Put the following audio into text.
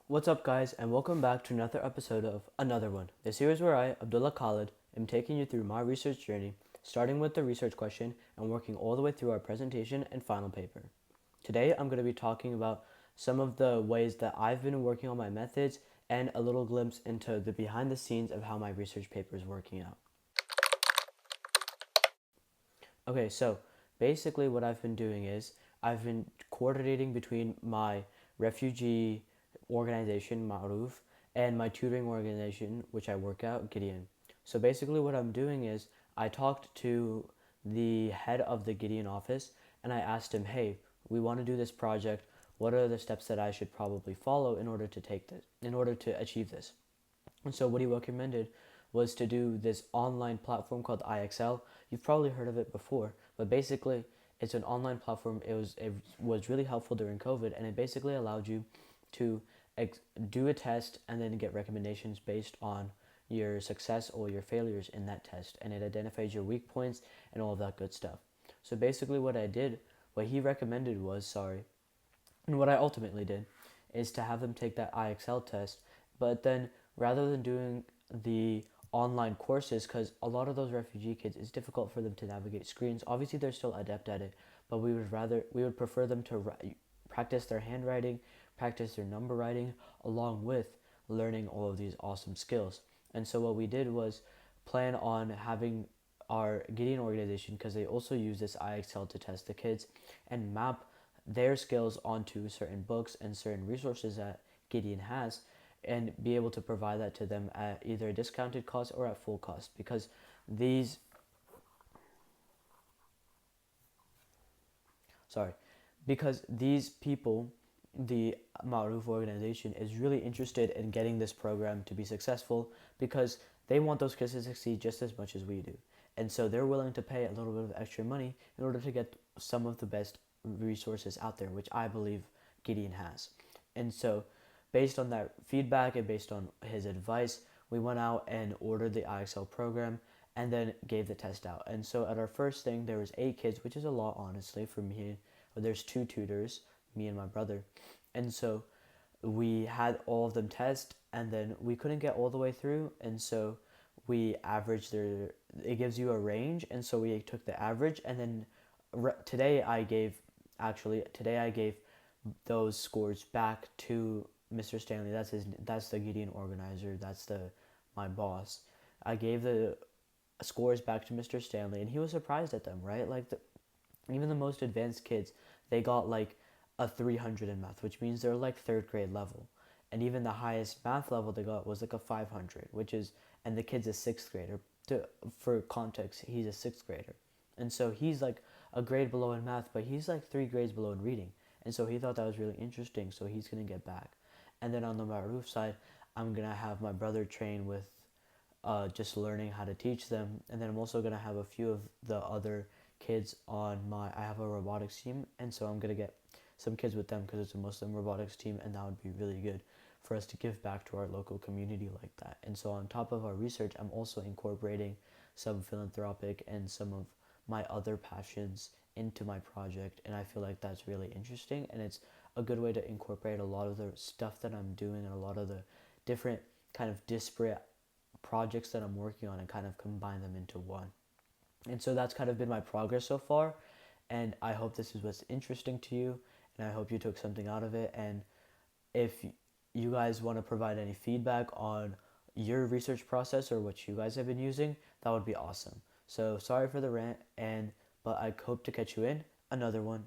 What's up, guys, and welcome back to another episode of Another One, the series where I, Abdullah Khalid, am taking you through my research journey, starting with the research question and working all the way through our presentation and final paper. Today, I'm going to be talking about some of the ways that I've been working on my methods and a little glimpse into the behind the scenes of how my research paper is working out. Okay, so basically, what I've been doing is I've been coordinating between my refugee organization, Ma'ruf, and my tutoring organization, which I work at, Gideon. So basically, what I'm doing is I talked to the head of the Gideon office and I asked him, hey, we want to do this project. What are the steps that I should probably follow in order to achieve this? And so what he recommended was to do this online platform called IXL. You've probably heard of it before, but basically it's an online platform. It was really helpful during COVID, and it basically allowed you to do a test and then get recommendations based on your success or your failures in that test, and it identifies your weak points and all of that good stuff. So basically, what he recommended was and what I ultimately did is to have them take that IXL test, but then rather than doing the online courses, because a lot of those refugee kids, it's difficult for them to navigate screens. Obviously, they're still adept at it, but we would prefer them to practice their handwriting, practice their number writing, along with learning all of these awesome skills. And so what we did was plan on having our Gideon organization, because they also use this IXL to test the kids and map their skills onto certain books and certain resources that Gideon has, and be able to provide that to them at either a discounted cost or at full cost, because these sorry because these people, the Ma'ruf organization, is really interested in getting this program to be successful, because they want those kids to succeed just as much as we do, and so they're willing to pay a little bit of extra money in order to get some of the best resources out there, which I believe Gideon has. And so, based on that feedback and based on his advice, we went out and ordered the IXL program and then gave the test out. And so, at our first thing, there was 8 kids, which is a lot, honestly, for me. But there's 2 tutors, me and my brother, and so we had all of them test, and then we couldn't get all the way through, and so we averaged their. It gives you a range, and so we took the average, and then today I gave those scores back to Mr. Stanley. That's the Gideon organizer. That's the my boss. I gave the scores back to Mr. Stanley, and he was surprised at them. Right, even the most advanced kids, they got like a 300 in math, which means they're like third grade level. And even the highest math level they got was like a 500, which is, and the kid's a sixth grader. For context, he's a sixth grader. And so he's like a grade below in math, but he's like 3 grades below in reading. And so he thought that was really interesting, so he's going to get back. And then on the Ma'ruf side, I'm going to have my brother train with just learning how to teach them. And then I'm also going to have a few of the other kids I have a robotics team, and so I'm going to get some kids with them because it's a Muslim robotics team, and that would be really good for us to give back to our local community like that. And so on top of our research, I'm also incorporating some philanthropic and some of my other passions into my project, and I feel like that's really interesting, and it's a good way to incorporate a lot of the stuff that I'm doing and a lot of the different kind of disparate projects that I'm working on and kind of combine them into one. And so that's kind of been my progress so far, and I hope this is what's interesting to you, and I hope you took something out of it. And if you guys want to provide any feedback on your research process or what you guys have been using, that would be awesome. So sorry for the rant, but I hope to catch you in another one.